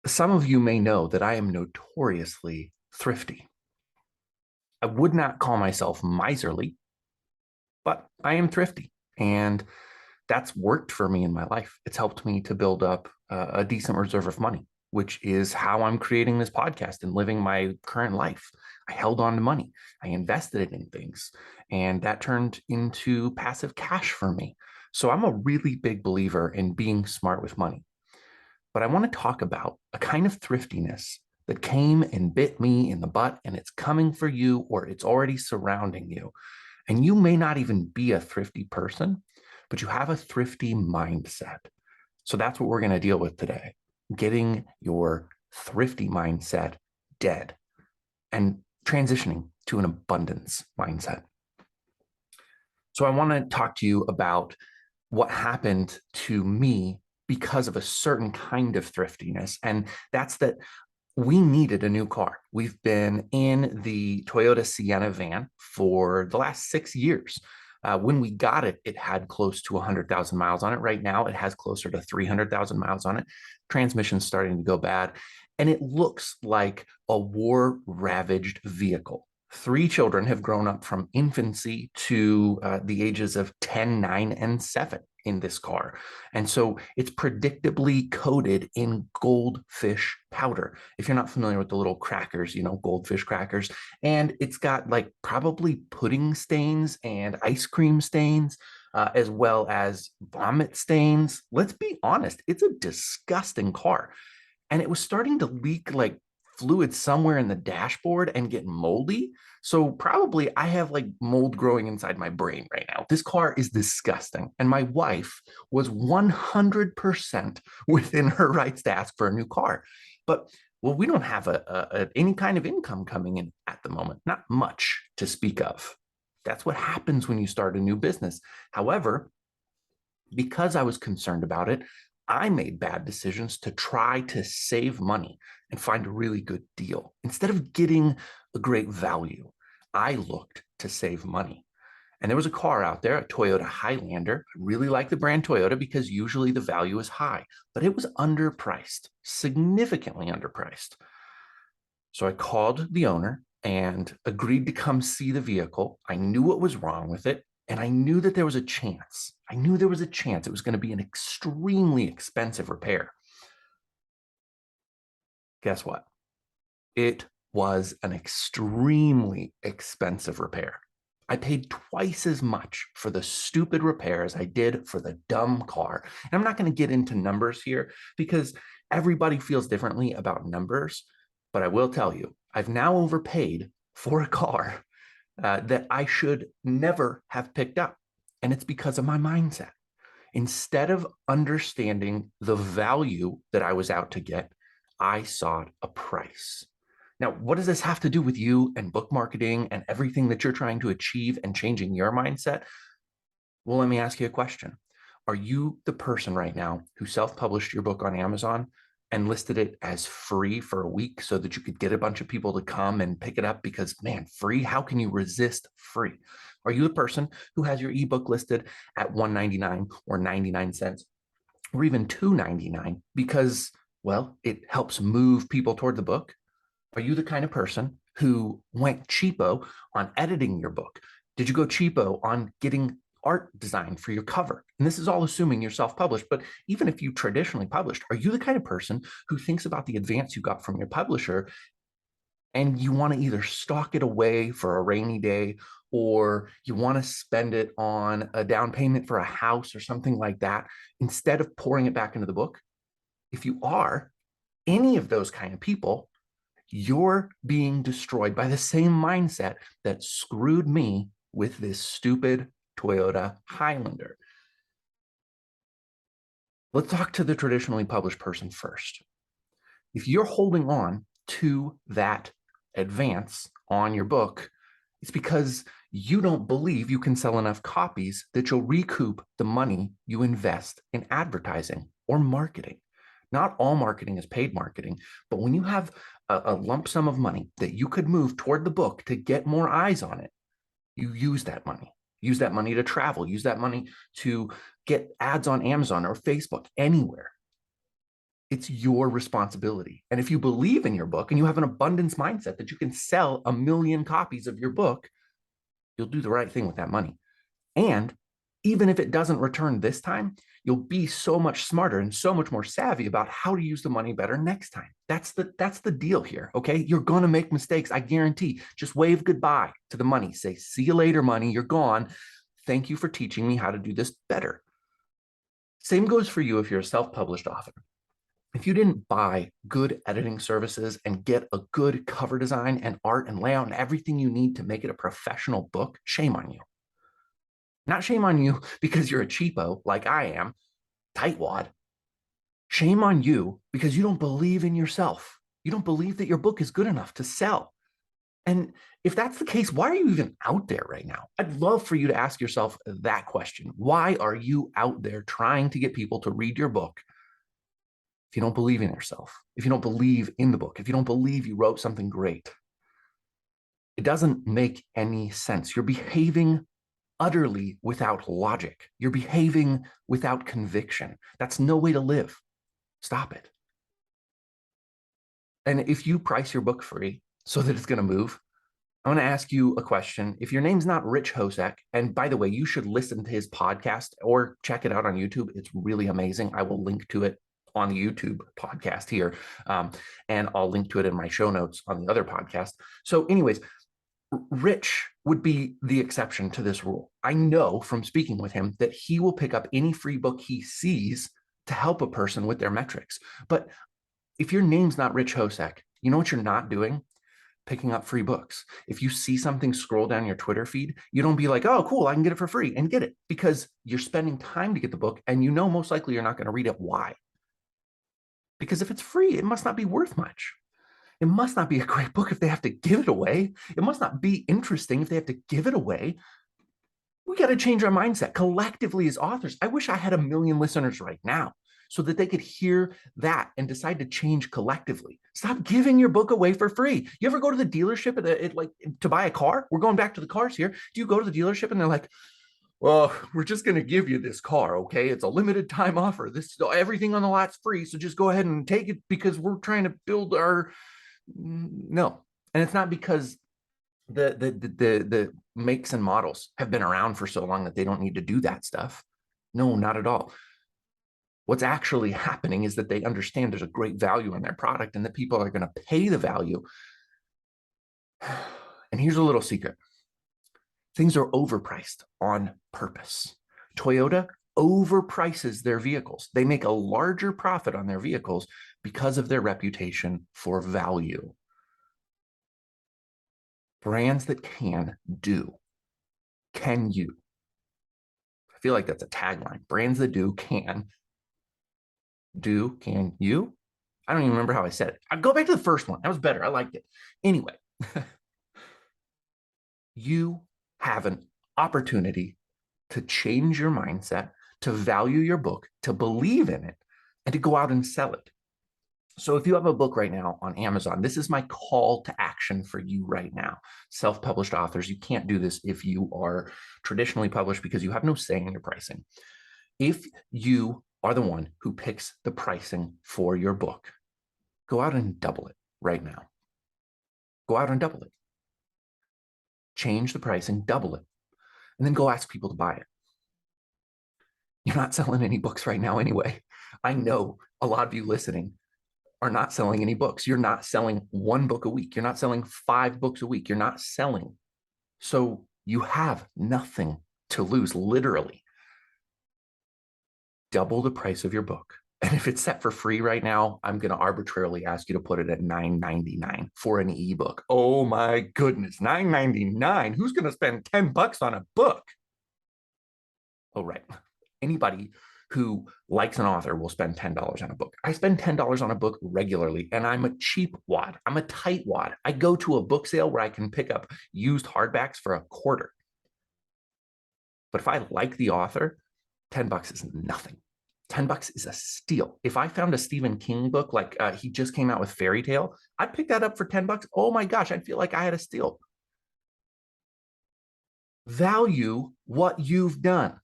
Some of you may know that I am notoriously thrifty. I would not call myself miserly, but I am thrifty. And that's worked for me in my life. It's helped me to build up a decent reserve of money, which is how I'm creating this podcast and living my current life. I held on to money, I invested it in things, and that turned into passive cash for me. So I'm a really big believer in being smart with money. But I want to talk about a kind of thriftiness that came and bit me in the butt, and it's coming for you or it's already surrounding you. And you may not even be a thrifty person, but you have a thrifty mindset. So that's what we're going to deal with today, getting your thrifty mindset dead and transitioning to an abundance mindset. So I want to talk to you about what happened to me because of a certain kind of thriftiness. And that's that we needed a new car. We've been in the Toyota Sienna van for the last 6 years. When we got it, it had close to 100,000 miles on it. Right now, it has closer to 300,000 miles on it. Transmission's starting to go bad. And it looks like a war-ravaged vehicle. Three children have grown up from infancy to the ages of 10, 9, and 7 in this car. And so it's predictably coated in goldfish powder. If you're not familiar with the little crackers, goldfish crackers, and it's got like probably pudding stains and ice cream stains, as well as vomit stains. Let's be honest, it's a disgusting car. And it was starting to leak like fluid somewhere in the dashboard and get moldy. So probably I have like mold growing inside my brain right now. This car is disgusting. And my wife was 100% within her rights to ask for a new car. But well, we don't have any kind of income coming in at the moment, not much to speak of. That's what happens when you start a new business. However, because I was concerned about it, I made bad decisions to try to save money and find a really good deal. Instead of getting a great value, I looked to save money. And there was a car out there, a Toyota Highlander. I really like the brand Toyota because usually the value is high, but it was underpriced, significantly underpriced. So I called the owner and agreed to come see the vehicle. I knew what was wrong with it, and I knew that there was a chance. I knew there was a chance it was going to be an extremely expensive repair. Guess what? It was an extremely expensive repair. I paid twice as much for the stupid repair as I did for the dumb car. And I'm not going to get into numbers here because everybody feels differently about numbers. But I will tell you, I've now overpaid for a car that I should never have picked up. And it's because of my mindset. Instead of understanding the value that I was out to get, I sought a price. Now, what does this have to do with you and book marketing and everything that you're trying to achieve and changing your mindset? Well, let me ask you a question. Are you the person right now who self-published your book on Amazon and listed it as free for a week so that you could get a bunch of people to come and pick it up? Because, man, free, how can you resist free? Are you the person who has your ebook listed at $1.99 or 99 cents or even $2.99 because, well, it helps move people toward the book? Are you the kind of person who went cheapo on editing your book? Did you go cheapo on getting art design for your cover? And this is all assuming you're self-published, but even if you traditionally published, are you the kind of person who thinks about the advance you got from your publisher and you want to either stock it away for a rainy day or you want to spend it on a down payment for a house or something like that instead of pouring it back into the book? If you are any of those kind of people, you're being destroyed by the same mindset that screwed me with this stupid Toyota Highlander. Let's talk to the traditionally published person first. If you're holding on to that advance on your book, it's because you don't believe you can sell enough copies that you'll recoup the money you invest in advertising or marketing. Not all marketing is paid marketing, but when you have a lump sum of money that you could move toward the book to get more eyes on it, you use that money. Use that money to travel. Use that money to get ads on Amazon or Facebook, anywhere. It's your responsibility. And if you believe in your book and you have an abundance mindset that you can sell 1 million copies of your book, you'll do the right thing with that money. And even if it doesn't return this time, you'll be so much smarter and so much more savvy about how to use the money better next time. That's the deal here, okay? You're going to make mistakes, I guarantee. Just wave goodbye to the money. Say, see you later, money. You're gone. Thank you for teaching me how to do this better. Same goes for you if you're a self-published author. If you didn't buy good editing services and get a good cover design and art and layout and everything you need to make it a professional book, shame on you. Not shame on you because you're a cheapo like I am, tightwad. Shame on you because you don't believe in yourself. You don't believe that your book is good enough to sell. And if that's the case, why are you even out there right now? I'd love for you to ask yourself that question. Why are you out there trying to get people to read your book if you don't believe in yourself, if you don't believe in the book, if you don't believe you wrote something great? It doesn't make any sense. You're behaving utterly without logic. You're behaving without conviction. That's no way to live. Stop it. And if you price your book free so that it's going to move, I'm going to ask you a question. If your name's not Rich Hosek, and by the way, you should listen to his podcast or check it out on YouTube. It's really amazing. I will link to it on the YouTube podcast here. And I'll link to it in my show notes on the other podcast. So anyways, Rich would be the exception to this rule. I know from speaking with him that he will pick up any free book he sees to help a person with their metrics. But if your name's not Rich Hosek, you know what you're not doing? Picking up free books. If you see something scroll down your Twitter feed, you don't be like, oh, cool, I can get it for free, and get it, because you're spending time to get the book and you know most likely you're not going to read it. Why? Because if it's free, it must not be worth much. It must not be a great book if they have to give it away. It must not be interesting if they have to give it away. We got to change our mindset collectively as authors. I wish I had 1 million listeners right now so that they could hear that and decide to change collectively. Stop giving your book away for free. You ever go to the dealership like to buy a car? We're going back to the cars here. Do you go to the dealership and they're like, well, we're just going to give you this car, okay? It's a limited time offer. Everything on the lot's free, so just go ahead and take it because we're trying to build our... No. And it's not because the makes and models have been around for so long that they don't need to do that stuff. No, not at all. What's actually happening is that they understand there's a great value in their product and that people are going to pay the value. And here's a little secret. Things are overpriced on purpose. Toyota overprices their vehicles. They make a larger profit on their vehicles because of their reputation for value. Brands that can do. Can you? I feel like that's a tagline. Brands that do can. Do, can you? I don't even remember how I said it. I'll go back to the first one. That was better. I liked it. Anyway, you have an opportunity to change your mindset, to value your book, to believe in it, and to go out and sell it. So if you have a book right now on Amazon, this is my call to action for you right now. Self-published authors, you can't do this if you are traditionally published because you have no say in your pricing. If you are the one who picks the pricing for your book, go out and double it right now. Go out and double it. Change the pricing, double it, and then go ask people to buy it. You're not selling any books right now anyway. I know a lot of you listening are not selling any books. You're not selling 1 book a week. You're not selling 5 books a week. You're not selling. So you have nothing to lose, literally. Double the price of your book. And if it's set for free right now, I'm going to arbitrarily ask you to put it at $9.99 for an ebook. Oh my goodness, $9.99. Who's going to spend $10 on a book? Oh, right. Anybody who likes an author will spend $10 on a book. I spend $10 on a book regularly, and I'm a cheap wad. I'm a tight wad. I go to a book sale where I can pick up used hardbacks for $0.25. But if I like the author, $10 is nothing. $10 is a steal. If I found a Stephen King book, like he just came out with Fairy Tale, I'd pick that up for $10. Oh my gosh, I'd feel like I had a steal. Value what you've done.